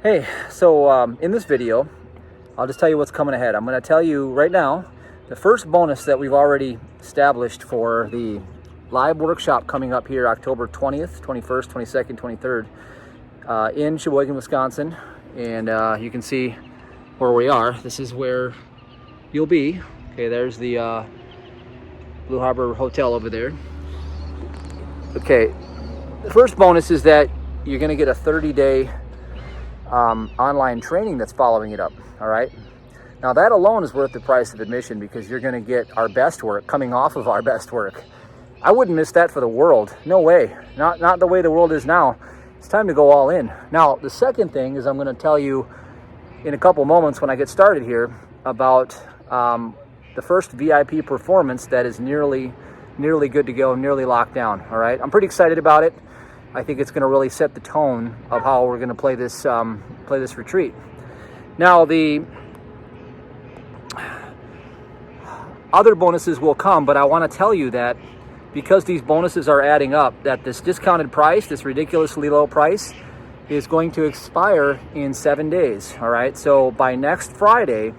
Hey, so in this video, I'll just tell you what's coming ahead. I'm going to tell you right now the first bonus that we've already established for the live workshop coming up here October 20th, 21st, 22nd, 23rd in Sheboygan, Wisconsin. And you can see where we are. This is where you'll be. Okay, there's the Blue Harbor Hotel over there. Okay, the first bonus is that you're going to get a 30-day online training that's following it up. All right, now that alone is worth the price of admission, because you're going to get our best work coming off of our best work. I wouldn't miss that for the world. No way. Not the way the world is now. It's time to go all in. Now the second thing is, I'm going to tell you in a couple moments when I get started here about the first VIP performance that is nearly good to go, nearly locked down. All right, I'm pretty excited about it. I think it's going to really set the tone of how we're going to play this retreat. Now, the other bonuses will come, but I want to tell you that because these bonuses are adding up, that this discounted price, this ridiculously low price, is going to expire in 7 days. All right, so by next Friday,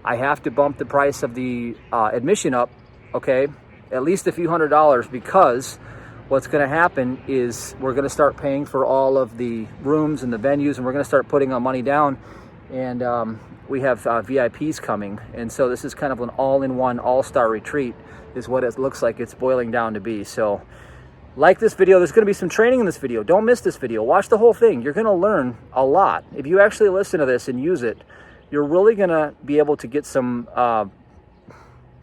I have to bump the price of the admission up, okay, at least a few $100s, because what's going to happen is we're going to start paying for all of the rooms and the venues, and we're going to start putting our money down. And we have VIPs coming. And so this is kind of an all-in-one, all-star retreat is what it looks like it's boiling down to be. So like this video, there's going to be some training in this video. Don't miss this video. Watch the whole thing. You're going to learn a lot. If you actually listen to this and use it, you're really going to be able to get some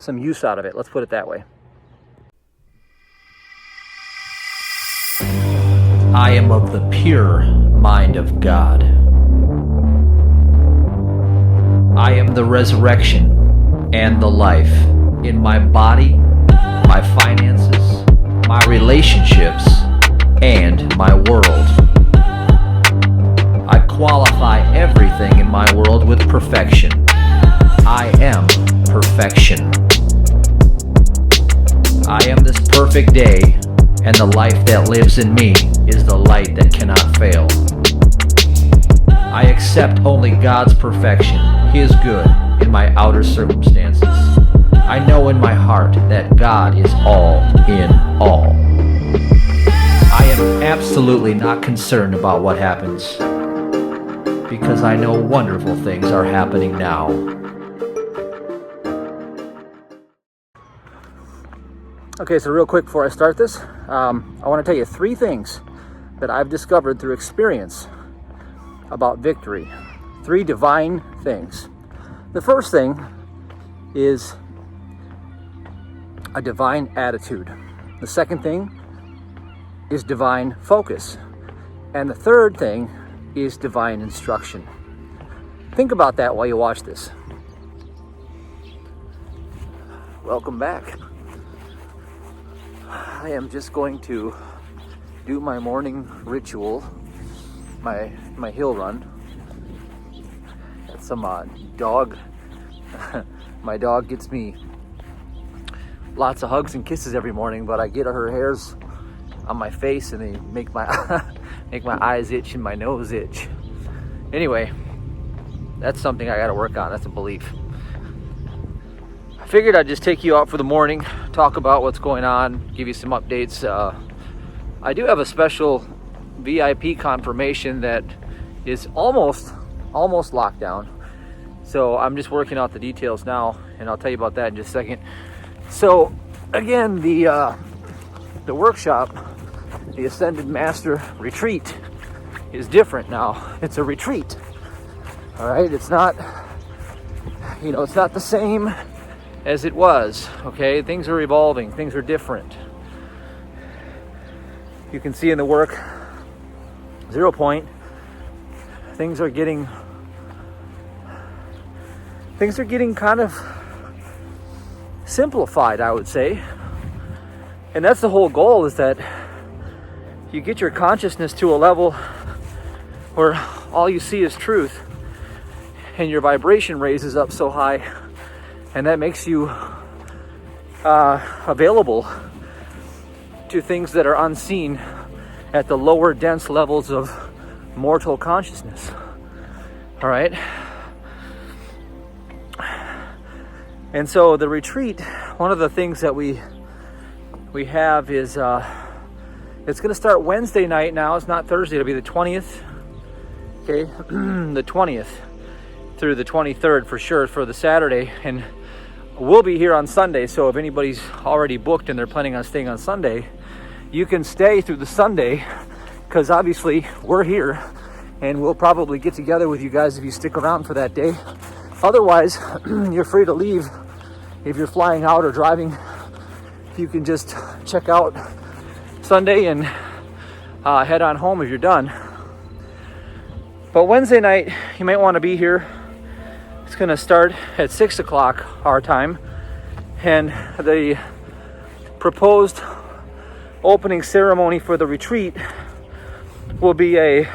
use out of it. Let's put it that way. I am of the pure mind of God. I am the resurrection and the life in my body, my finances, my relationships, and my world. I qualify everything in my world with perfection. I am perfection. I am this perfect day, and the life that lives in me is the light that cannot fail. I accept only God's perfection, His good, in my outer circumstances. I know in my heart that God is all in all. I am absolutely not concerned about what happens, because I know wonderful things are happening now. Okay, so real quick before I start this, I want to tell you 3 things that I've discovered through experience about victory. 3 divine things. The first thing is a divine attitude. The second thing is divine focus. And the third thing is divine instruction. Think about that while you watch this. Welcome back. I am just going to do my morning ritual, my hill run. Got some dog. My dog gets me lots of hugs and kisses every morning, but I get her hairs on my face and they make my make my eyes itch and my nose itch. Anyway, that's something I got to work on. That's a belief. I figured I'd just take you out for the morning, talk about what's going on, give you some updates. I do have a special VIP confirmation that is almost locked down. So I'm just working out the details now, and I'll tell you about that in just a second. So again, the workshop, the Ascended Master Retreat, is different now. It's a retreat. All right, it's not, it's not the same as it was. Okay, things are evolving, things are different. You can see in the work 0 point, things are getting kind of simplified, I would say. And that's the whole goal, is that you get your consciousness to a level where all you see is truth, and your vibration raises up so high, and that makes you available to things that are unseen at the lower dense levels of mortal consciousness. All right. And so the retreat, one of the things that we have is it's going to start Wednesday night now. It's not Thursday. It'll be the 20th. Okay, the 20th through the 23rd for sure for the Saturday. And we'll be here on Sunday. So if anybody's already booked and they're planning on staying on Sunday, you can stay through the Sunday, because obviously we're here and we'll probably get together with you guys if you stick around for that day. Otherwise, you're free to leave. If you're flying out or driving, you can just check out Sunday and head on home if you're done. But Wednesday night, you might want to be here. It's going to start at 6 o'clock our time. And the proposed opening ceremony for the retreat will be a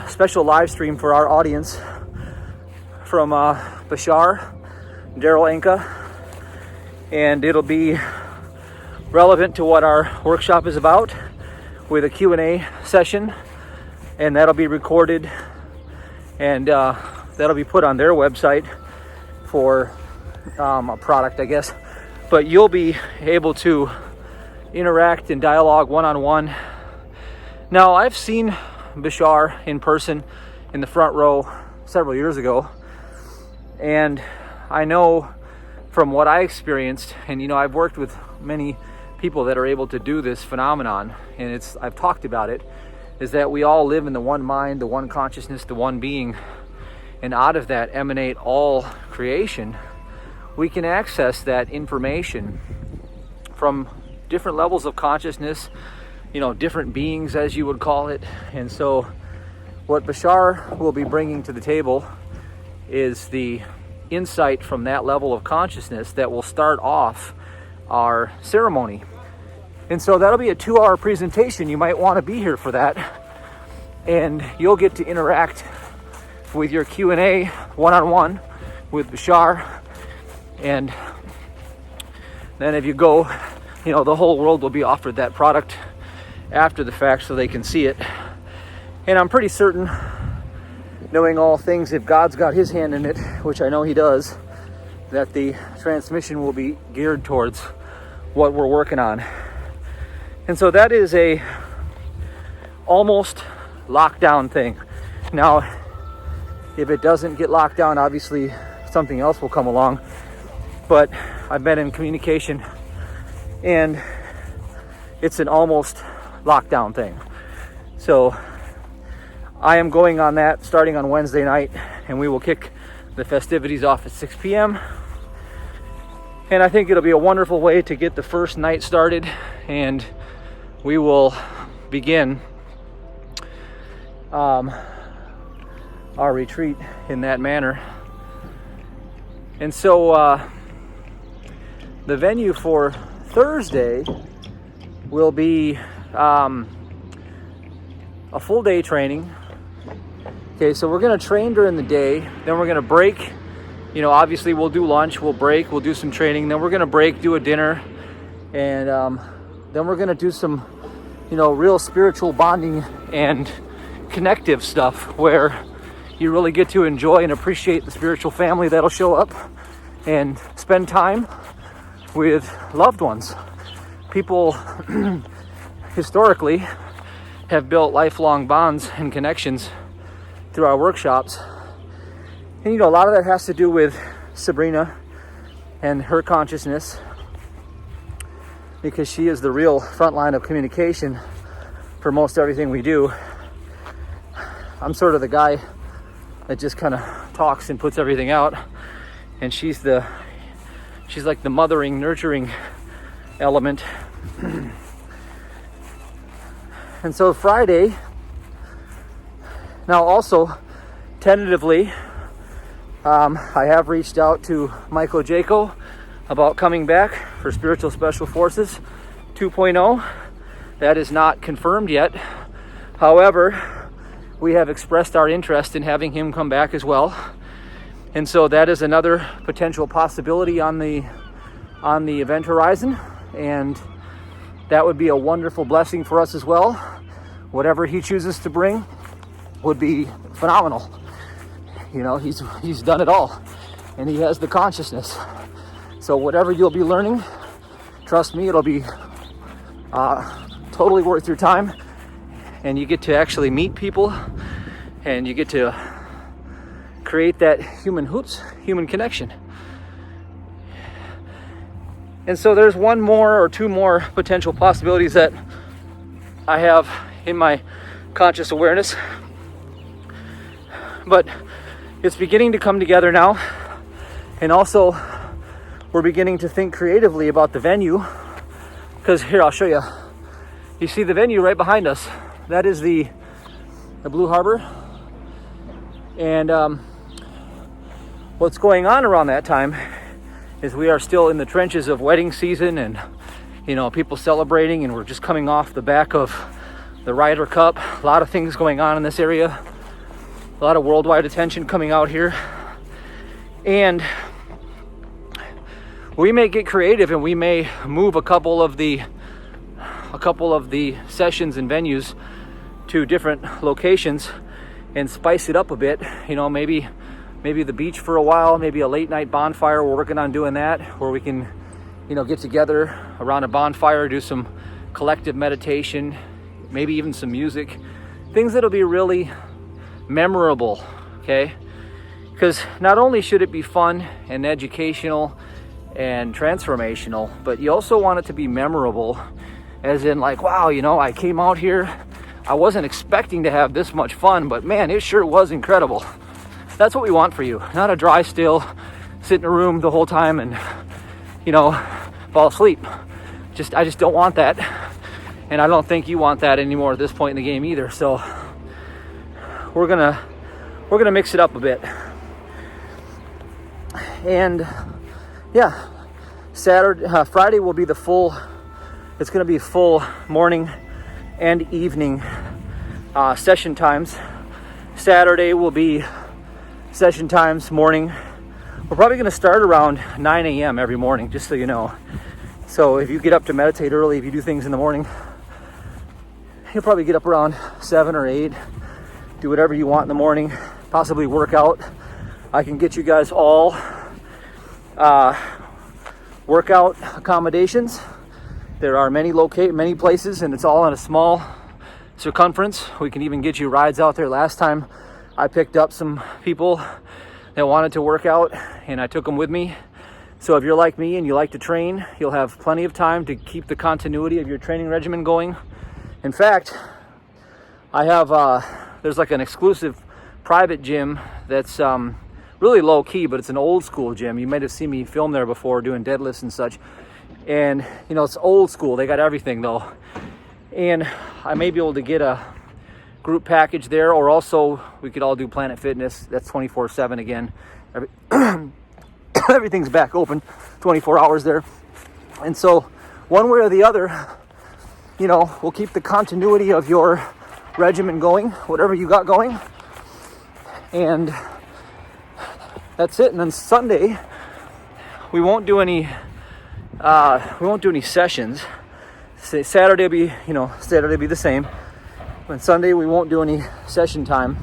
special live stream for our audience from Bashar, Daryl Inca, and it'll be relevant to what our workshop is about, with a Q&A session, and that'll be recorded, and that'll be put on their website for a product, I guess. But you'll be able to interact and dialogue one-on-one. Now, I've seen Bashar in person in the front row several years ago, and I know from what I experienced, and I've worked with many people that are able to do this phenomenon, and I've talked about it, is that we all live in the one mind, the one consciousness, the one being, and out of that emanate all creation. We can access that information from different levels of consciousness, different beings, as you would call it. And so what Bashar will be bringing to the table is the insight from that level of consciousness that will start off our ceremony. And so that'll be a 2-hour presentation. You might want to be here for that. And you'll get to interact with your Q&A one-on-one with Bashar. And then if you go, the whole world will be offered that product after the fact so they can see it. And I'm pretty certain, knowing all things, if God's got his hand in it, which I know he does, that the transmission will be geared towards what we're working on. And so that is a almost lockdown thing. Now, if it doesn't get locked down, obviously something else will come along. But I've been in communication, and it's an almost lockdown thing. So I am going on that starting on Wednesday night, and we will kick the festivities off at 6 p.m. And I think it'll be a wonderful way to get the first night started, and we will begin our retreat in that manner. And so the venue for Thursday will be a full day training. Okay, so we're going to train during the day, then we're going to break. Obviously we'll do lunch, we'll break, we'll do some training, then we're going to break, do a dinner, and then we're going to do some, real spiritual bonding and connective stuff where you really get to enjoy and appreciate the spiritual family that'll show up and spend time with loved ones. People historically have built lifelong bonds and connections through our workshops. And a lot of that has to do with Sabrina and her consciousness, because she is the real front line of communication for most everything we do. I'm sort of the guy that just kind of talks and puts everything out, and she's like the mothering, nurturing element. And so Friday, now also tentatively, I have reached out to Michael Jaco about coming back for Spiritual Special Forces 2.0. That is not confirmed yet. However, we have expressed our interest in having him come back as well. And so that is another potential possibility on the event horizon. And that would be a wonderful blessing for us as well, whatever he chooses to bring. would be phenomenal. You know, he's done it all, and he has the consciousness. So whatever you'll be learning, trust me, it'll be totally worth your time, and you get to actually meet people, and you get to create that human connection. And so there's one more or two more potential possibilities that I have in my conscious awareness, but it's beginning to come together now. And also we're beginning to think creatively about the venue, because here, I'll show you. You see the venue right behind us? That is the Blue Harbor. And what's going on around that time is we are still in the trenches of wedding season, and you know, people celebrating, and we're just coming off the back of the Ryder Cup. A lot of things going on in this area, a lot of worldwide attention coming out here, and we may get creative, and we may move a couple of the sessions and venues to different locations and spice it up a bit. You know, maybe the beach for a while, maybe a late night bonfire. We're working on doing that, where we can, you know, get together around a bonfire, do some collective meditation, maybe even some music, things that'll be really memorable, okay? Because not only should it be fun and educational and transformational, but you also want it to be memorable, as in like, wow, you know, I came out here, I wasn't expecting to have this much fun, but man, it sure was incredible. That's what we want for you, not a dry still, sit in a room the whole time and, you know, fall asleep. I just don't want that, and I don't think you want that anymore at this point in the game either. So we're gonna mix it up a bit. And yeah, Friday will be the full. It's gonna be full morning and evening session times. Saturday will be session times morning. We're probably going to start around 9 a.m. every morning, just so you know. So if you get up to meditate early, if you do things in the morning, you'll probably get up around 7 or 8, do whatever you want in the morning, possibly work out. I can get you guys all workout accommodations. There are many places, and it's all in a small circumference. We can even get you rides out there. Last time I picked up some people that wanted to work out, and I took them with me. So if you're like me and you like to train, you'll have plenty of time to keep the continuity of your training regimen going. In fact, I have there's like an exclusive private gym that's really low key, but it's an old school gym. You might have seen me film there before doing deadlifts and such. And you know, it's old school. They got everything though. And I may be able to get a group package there, or also we could all do Planet Fitness. That's 24/7 again. Everything's back open 24 hours there. And so one way or the other, you know, we'll keep the continuity of your regimen going, whatever you got going. And that's it. And then Sunday, we won't do any sessions. Saturday will be the same. And Sunday we won't do any session time,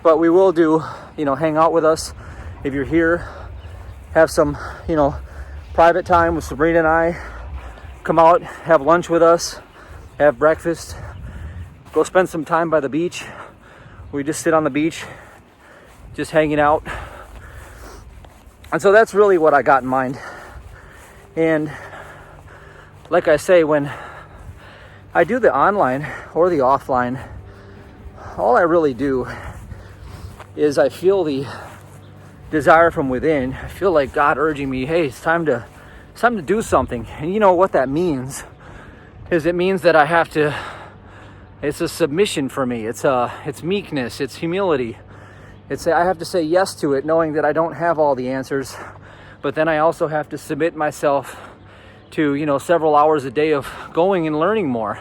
but we will do, you know, hang out with us if you're here, have some, you know, private time with Sabrina and I. Come out, have lunch with us, have breakfast, go spend some time by the beach. We just sit on the beach, just hanging out. And so that's really what I got in mind. And like I say, when I do the online or the offline, all I really do is I feel the desire from within. I feel like God urging me, hey, it's time to do something. And you know what that means is it means that I have to, it's a submission for me. It's meekness, it's humility. I have to say yes to it, knowing that I don't have all the answers, but then I also have to submit myself to, you know, several hours a day of going and learning more.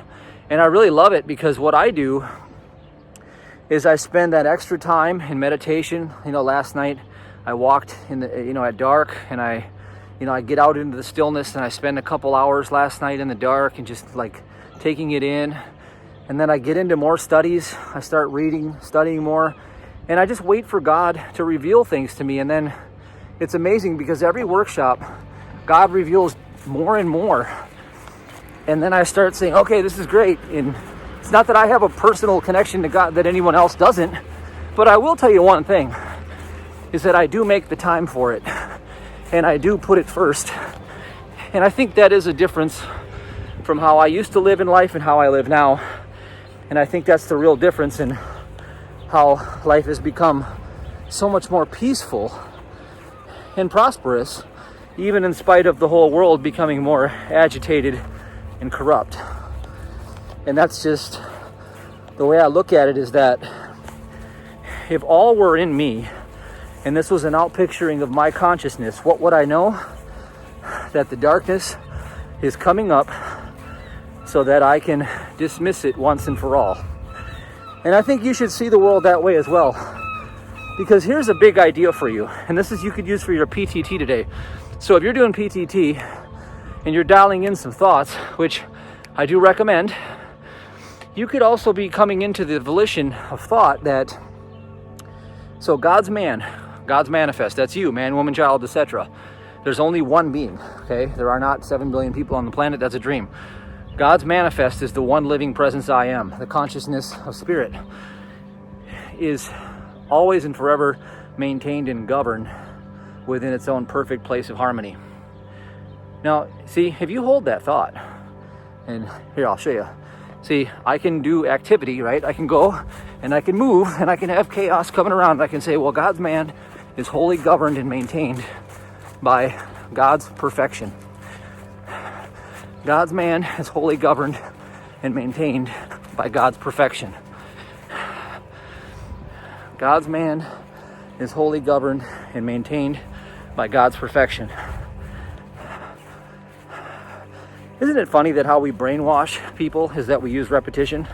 And I really love it, because what I do is I spend that extra time in meditation. You know, last night I walked in the, you know, at dark, and I get out into the stillness, and I spend a couple hours last night in the dark and just like taking it in, And then I get into more studies. I start reading, studying more, and I just wait for God to reveal things to me. And then it's amazing because every workshop, God reveals more and more. And then I start saying, okay, this is great. And it's not that I have a personal connection to God that anyone else doesn't, but I will tell you one thing, is that I do make the time for it. And I do put it first. And I think that is a difference from how I used to live in life and how I live now. And I think that's the real difference in how life has become so much more peaceful and prosperous, even in spite of the whole world becoming more agitated and corrupt. And that's just the way I look at it, is that if all were in me, and this was an outpicturing of my consciousness, what would I know? That the darkness is coming up so that I can dismiss it once and for all. And I think you should see the world that way as well. Because here's a big idea for you, and this is you could use for your PTT today. So if you're doing PTT and you're dialing in some thoughts, which I do recommend, you could also be coming into the volition of thought that, so God's man, God's manifest, that's you, man, woman, child, etc. There's only one being, okay? There are not 7 billion people on the planet, that's a dream. God's manifest is the one living presence I am. The consciousness of spirit is always and forever maintained and governed within its own perfect place of harmony. Now, see, if you hold that thought, and here, I'll show you. See, I can do activity, right? I can go and I can move and I can have chaos coming around. I can say, well, God's man is wholly governed and maintained by God's perfection. God's man is wholly governed and maintained by God's perfection. God's man is wholly governed and maintained by God's perfection. Isn't it funny that how we brainwash people is that we use repetition?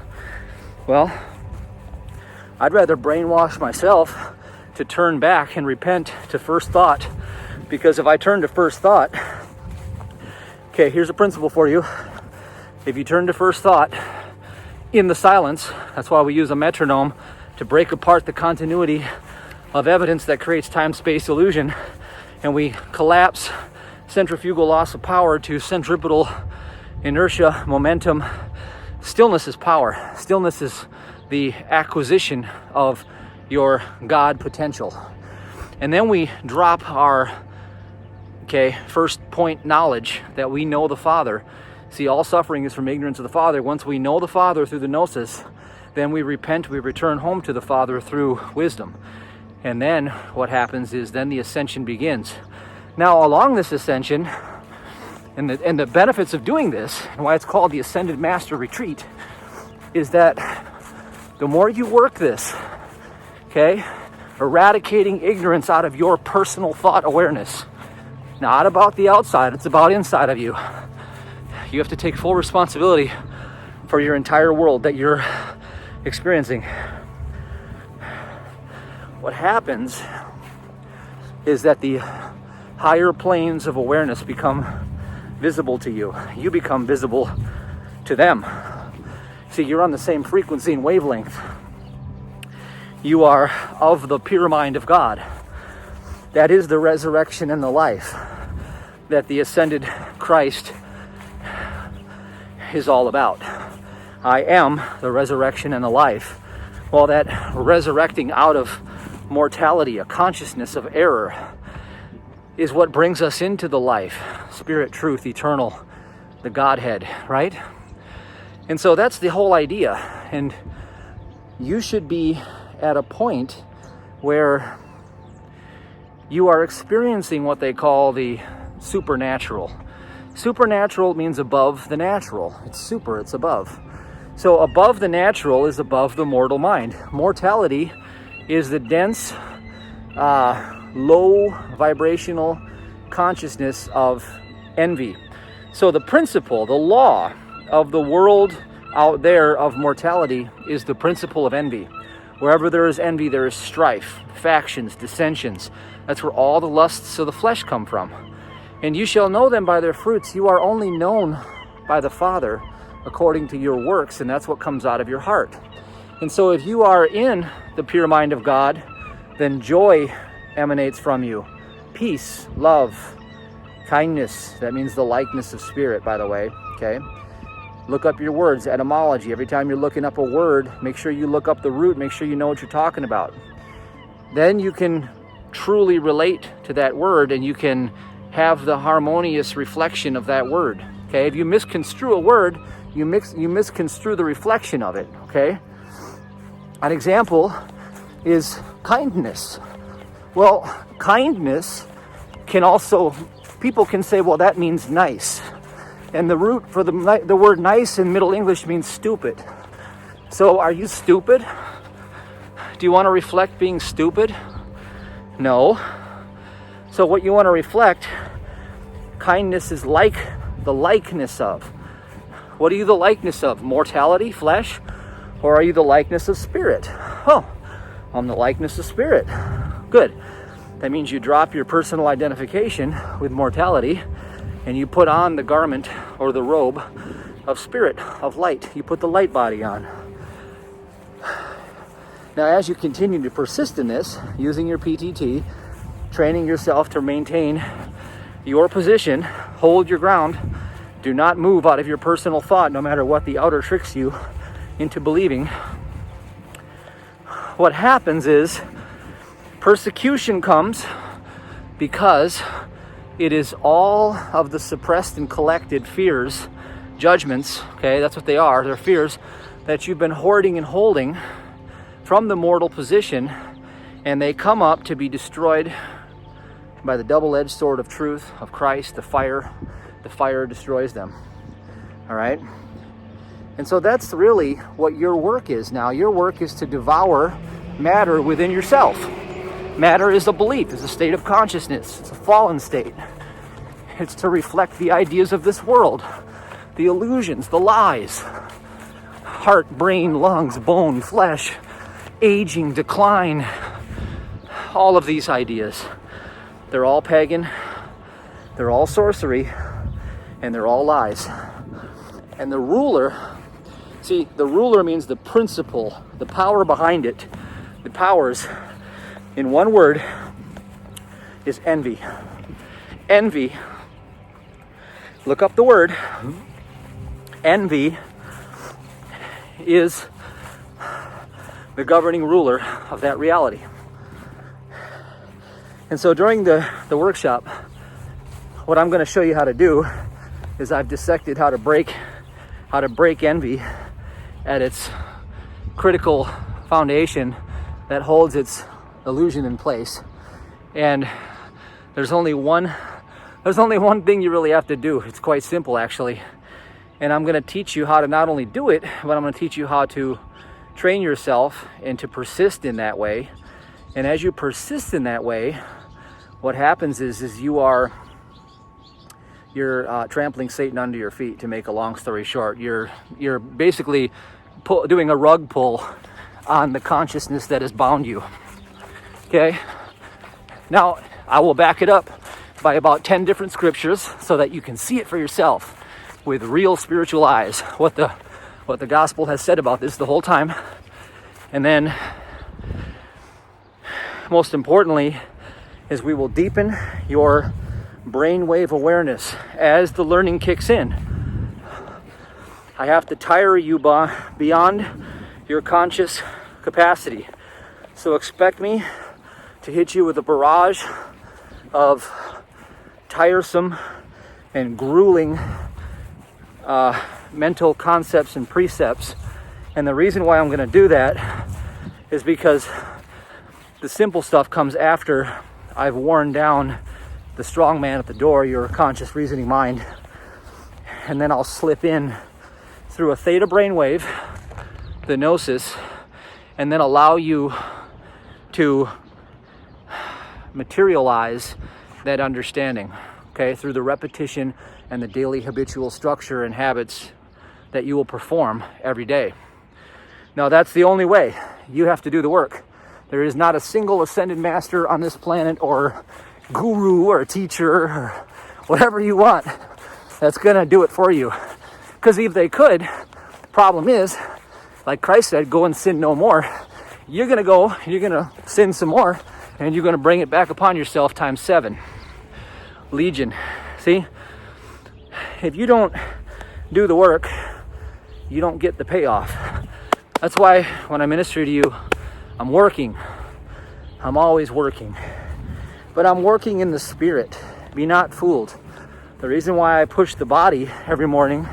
Well, I'd rather brainwash myself to turn back and repent to first thought. Because if I turn to first thought, okay, here's a principle for you. If you turn to first thought in the silence, that's why we use a metronome to break apart the continuity of evidence that creates time-space illusion, and we collapse centrifugal loss of power to centripetal inertia, momentum. Stillness is power. Stillness is the acquisition of your God potential. And then we drop our first point knowledge that we know the Father. See, all suffering is from ignorance of the Father. Once we know the Father through the gnosis, then we repent, we return home to the Father through wisdom. And then what happens is then the ascension begins. Now, along this ascension, and the benefits of doing this, and why it's called the Ascended Master Retreat, is that the more you work this, eradicating ignorance out of your personal thought awareness, not about the outside, it's about inside of you. You have to take full responsibility for your entire world that you're experiencing. What happens is that the higher planes of awareness become visible to you. You become visible to them. See, you're on the same frequency and wavelength. You are of the pure mind of God. That is the resurrection and the life that the ascended Christ is all about. I am the resurrection and the life. Well, that resurrecting out of mortality, a consciousness of error, is what brings us into the life, spirit, truth, eternal, the Godhead, right? And so that's the whole idea. And you should be at a point where you are experiencing what they call the supernatural. Supernatural means above the natural. It's super, it's above. So above the natural is above the mortal mind. Mortality is the dense, low vibrational consciousness of envy. So the principle, the law of the world out there of mortality is the principle of envy. Wherever there is envy, there is strife, factions, dissensions. That's where all the lusts of the flesh come from. And you shall know them by their fruits. You are only known by the Father according to your works, and that's what comes out of your heart. And so if you are in the pure mind of God, then joy emanates from you. Peace, love, kindness, that means the likeness of spirit, by the way, okay? Look up your words, etymology. Every time you're looking up a word, make sure you look up the root, make sure you know what you're talking about. Then you can truly relate to that word, and you can have the harmonious reflection of that word, okay? If you misconstrue a word, you misconstrue the reflection of it, okay? An example is kindness. Well, kindness can also, people can say, well, that means nice. And the root for the word nice in Middle English means stupid. So are you stupid? Do you want to reflect being stupid? No. So what you want to reflect, kindness is like the likeness of. What are you the likeness of? Mortality, flesh? Or are you the likeness of spirit? Oh, I'm the likeness of spirit. Good. That means you drop your personal identification with mortality and you put on the garment or the robe of spirit, of light. You put the light body on. Now, as you continue to persist in this, using your PTT, training yourself to maintain your position, hold your ground, do not move out of your personal thought, no matter what the outer tricks you into believing. What happens is persecution comes because it is all of the suppressed and collected fears, judgments, okay, that's what they are. They're fears that you've been hoarding and holding from the mortal position, and they come up to be destroyed by the double-edged sword of truth, of Christ, the fire. The fire destroys them, all right? And so that's really what your work is now. Your work is to devour matter within yourself. Matter is a belief, it's a state of consciousness, it's a fallen state. It's to reflect the ideas of this world, the illusions, the lies. Heart, brain, lungs, bone, flesh, aging, decline, all of these ideas. They're all pagan, they're all sorcery, and they're all lies. And the ruler, see, the ruler means the principle, the power behind it, the powers, in one word, is envy. Envy, look up the word, envy is the governing ruler of that reality. And so during the workshop, what I'm going to show you how to do is I've dissected how to break envy at its critical foundation that holds its illusion in place. And there's only one thing you really have to do. It's quite simple, actually. And I'm going to teach you how to not only do it, but I'm going to teach you how to train yourself and to persist in that way. And as you persist in that way, what happens is you're trampling Satan under your feet. To make a long story short, you're basically doing a rug pull on the consciousness that has bound you. Okay? Now, I will back it up by about 10 different scriptures so that you can see it for yourself with real spiritual eyes, what the gospel has said about this the whole time. And then, most importantly, is we will deepen your brainwave awareness as the learning kicks in. I have to tire you beyond your conscious capacity. So expect me to hit you with a barrage of tiresome and grueling mental concepts and precepts. And the reason why I'm going to do that is because the simple stuff comes after I've worn down the strong man at the door, your conscious reasoning mind. And then I'll slip in through a theta brainwave, the gnosis, and then allow you to materialize that understanding, okay, through the repetition and the daily habitual structure and habits that you will perform every day. Now, that's the only way. You have to do the work. There is not a single ascended master on this planet or guru or teacher or whatever you want that's going to do it for you. Because if they could, the problem is, like Christ said, go and sin no more. You're going to sin some more, and you're going to bring it back upon yourself times 7. Legion. See? If you don't do the work, you don't get the payoff. That's why when I minister to you, I'm working. I'm always working. But I'm working in the spirit. Be not fooled. The reason why I push the body every morning,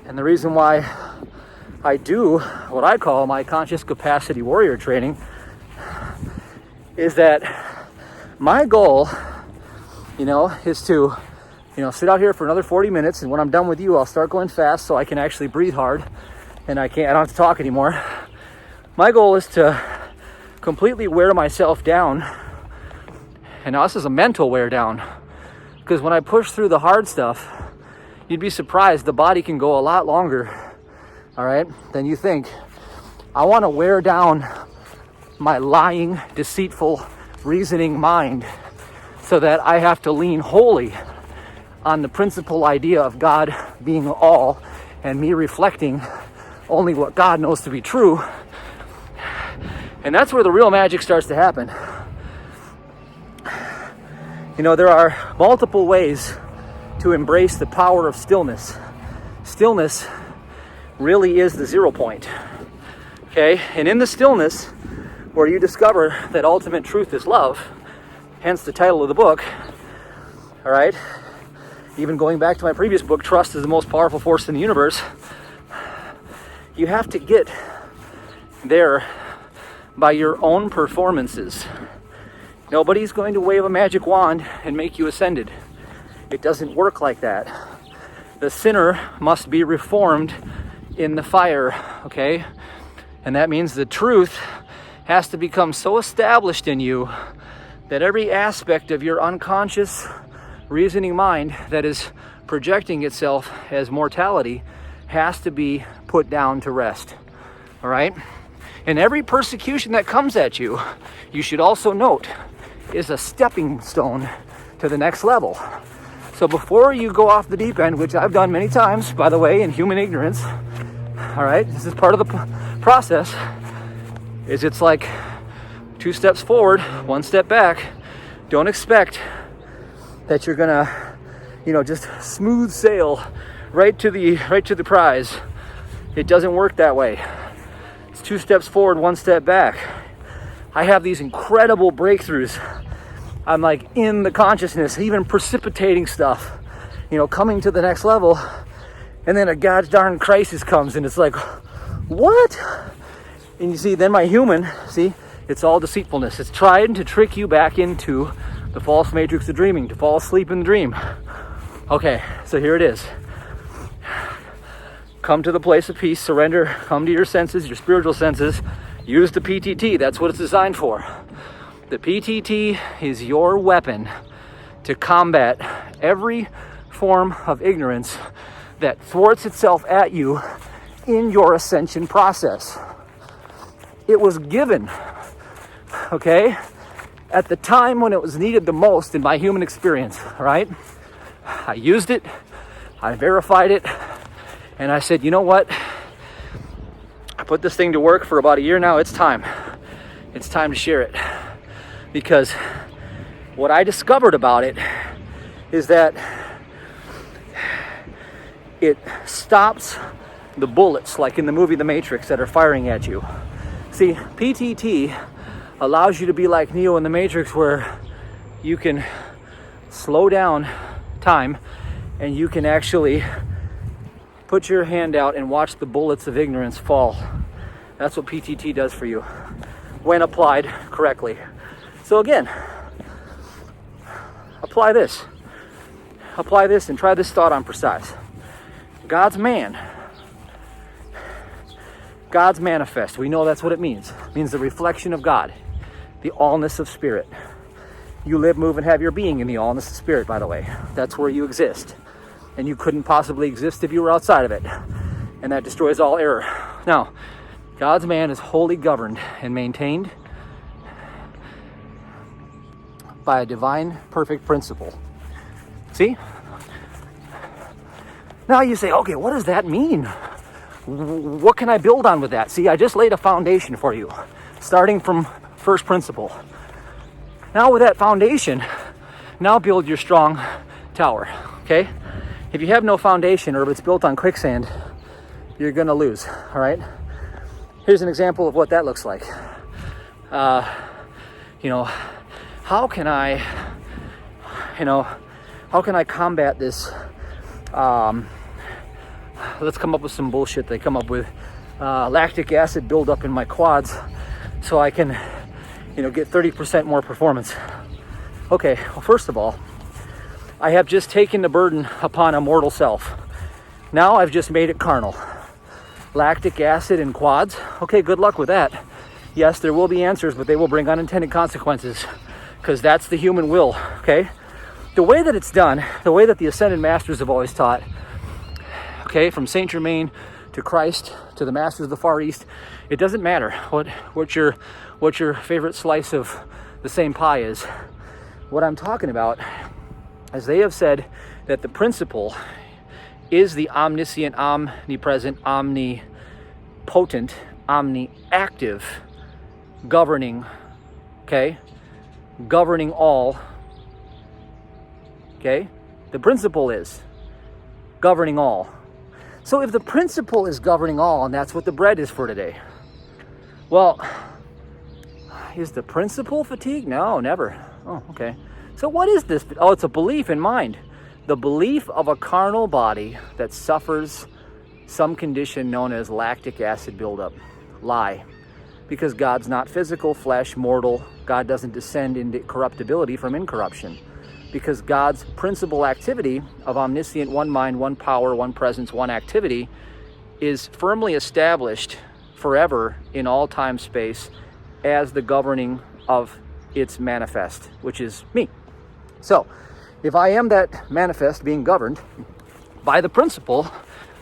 and the reason why I do what I call my conscious capacity warrior training, is that my goal, is to, sit out here for another 40 minutes, and when I'm done with you, I'll start going fast so I can actually breathe hard, and I don't have to talk anymore. My goal is to completely wear myself down, and now this is a mental wear down, because when I push through the hard stuff, you'd be surprised the body can go a lot longer, all right, than you think. I want to wear down my lying, deceitful, reasoning mind so that I have to lean wholly on the principal idea of God being all and me reflecting only what God knows to be true. And that's where the real magic starts to happen. There are multiple ways to embrace the power of stillness. Stillness really is the 0 point. Okay? And in the stillness, where you discover that ultimate truth is love, hence the title of the book, all right? Even going back to my previous book, Trust is the Most Powerful Force in the Universe, you have to get there by your own performances. Nobody's going to wave a magic wand and make you ascended. It doesn't work like that. The sinner must be reformed in the fire, okay? And that means the truth has to become so established in you that every aspect of your unconscious reasoning mind that is projecting itself as mortality has to be put down to rest, all right? And every persecution that comes at you, you should also note, is a stepping stone to the next level. So before you go off the deep end, which I've done many times, by the way, in human ignorance, all right, this is part of the process, is it's like 2 steps forward, 1 step back. Don't expect that you're gonna, just smooth sail right to the prize. It doesn't work that way. It's 2 steps forward, 1 step back. I have these incredible breakthroughs. I'm like in the consciousness, even precipitating stuff, coming to the next level. And then a gosh darn crisis comes and it's like, what? And you see, then my human, it's all deceitfulness. It's trying to trick you back into the false matrix of dreaming, to fall asleep in the dream. Okay, so here it is. Come to the place of peace, surrender, come to your senses, your spiritual senses. Use the PTT, that's what it's designed for. The PTT is your weapon to combat every form of ignorance that thwarts itself at you in your ascension process. It was given, okay, at the time when it was needed the most in my human experience, right? I used it, I verified it, and I said, you know what? I put this thing to work for about a year now. It's time. It's time to share it. Because what I discovered about it is that it stops the bullets, like in the movie The Matrix, that are firing at you. See, PTT allows you to be like Neo in The Matrix, where you can slow down time and you can actually put your hand out and watch the bullets of ignorance fall. That's what PTT does for you when applied correctly. So again, apply this and try this thought on precise. God's man, God's manifest. We know that's what it means. It means the reflection of God, the allness of spirit. You live, move, and have your being in the allness of spirit, by the way. That's where you exist. And you couldn't possibly exist if you were outside of it. And that destroys all error. Now, God's man is wholly governed and maintained by a divine, perfect principle. See? Now you say, okay, what does that mean? What can I build on with that? See, I just laid a foundation for you, starting from first principle. Now with that foundation, now build your strong tower, okay? If you have no foundation or if it's built on quicksand, you're gonna lose, all right? Here's an example of what that looks like. How can I combat this? Let's come up with some bullshit. They come up with lactic acid buildup in my quads so I can, get 30% more performance. Okay, well, first of all, I have just taken the burden upon a mortal self. Now I've just made it carnal. Lactic acid in quads? Okay, good luck with that. Yes, there will be answers, but they will bring unintended consequences because that's the human will, okay? The way that it's done, the way that the Ascended Masters have always taught, okay, from Saint Germain to Christ to the Masters of the Far East, it doesn't matter what your favorite slice of the same pie is. What I'm talking about is they have said that the principle is the omniscient, omnipresent, omnipotent, omniactive, governing, okay? Governing all, okay? The principle is governing all. So if the principle is governing all, and that's what the bread is for today, well, is the principle fatigue? No, never. Oh, okay. So what is this? Oh, it's a belief in mind. The belief of a carnal body that suffers some condition known as lactic acid buildup. Lie. Because God's not physical, flesh, mortal. God doesn't descend into corruptibility from incorruption. Because God's principal activity of omniscient, one mind, one power, one presence, one activity is firmly established forever in all time space as the governing of its manifest, which is me. So, if I am that manifest being governed by the principle,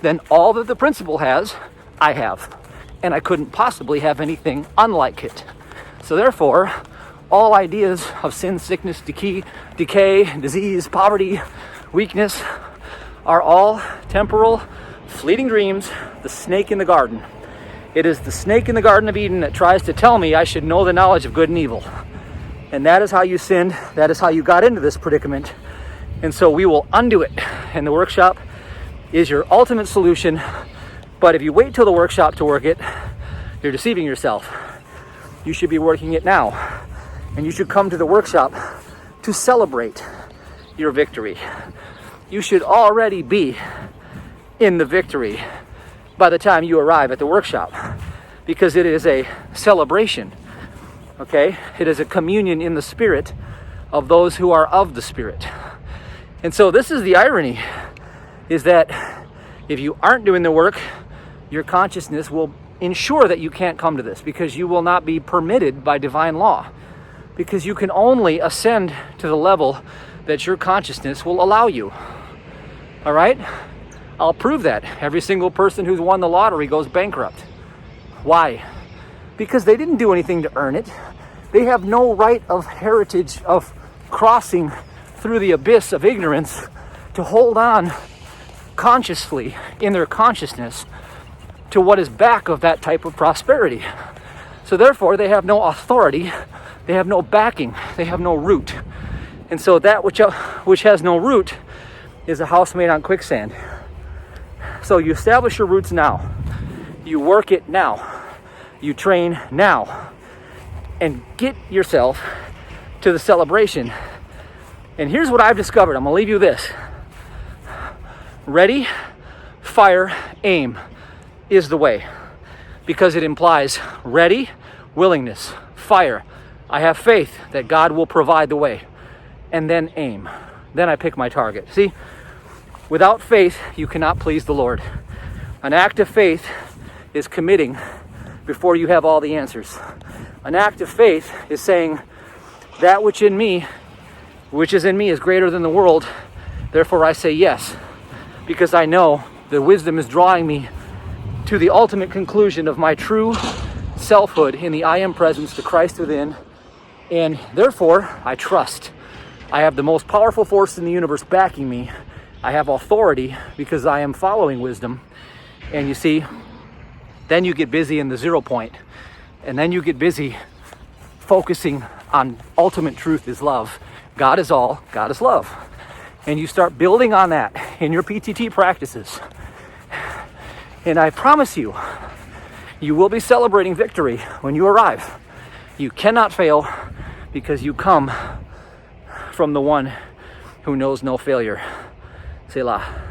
then all that the principle has, I have. And I couldn't possibly have anything unlike it. So therefore, all ideas of sin, sickness, decay, disease, poverty, weakness are all temporal, fleeting dreams, the snake in the garden. It is the snake in the Garden of Eden that tries to tell me I should know the knowledge of good and evil. And that is how you sinned. That is how you got into this predicament. And so we will undo it. And the workshop is your ultimate solution. But if you wait till the workshop to work it, you're deceiving yourself. You should be working it now. And you should come to the workshop to celebrate your victory. You should already be in the victory by the time you arrive at the workshop, because it is a celebration, okay? It is a communion in the spirit of those who are of the spirit. And so this is the irony, is that if you aren't doing the work, your consciousness will ensure that you can't come to this, because you will not be permitted by divine law, because you can only ascend to the level that your consciousness will allow you. All right? I'll prove that. Every single person who's won the lottery goes bankrupt. Why? Because they didn't do anything to earn it. They have no right of heritage of crossing through the abyss of ignorance to hold on consciously in their consciousness to what is back of that type of prosperity. So therefore, they have no authority, they have no backing, they have no root. And so that which has no root is a house made on quicksand. So you establish your roots now. You work it now. You train now. And get yourself to the celebration. And here's what I've discovered. I'm going to leave you this. Ready, fire, aim is the way. Because it implies ready, willingness, fire. I have faith that God will provide the way. And then aim. Then I pick my target. See? Without faith, you cannot please the Lord. An act of faith is committing before you have all the answers. An act of faith is saying, that which is in me is greater than the world. Therefore I say yes, because I know the wisdom is drawing me to the ultimate conclusion of my true selfhood in the I am presence, the Christ within. And therefore I trust. I have the most powerful force in the universe backing me, I have authority because I am following wisdom. And you see, then you get busy in the 0 point, and then you get busy focusing on ultimate truth is love. God is all, God is love. And you start building on that in your PTT practices. And I promise you, you will be celebrating victory when you arrive. You cannot fail because you come from the one who knows no failure. Selah.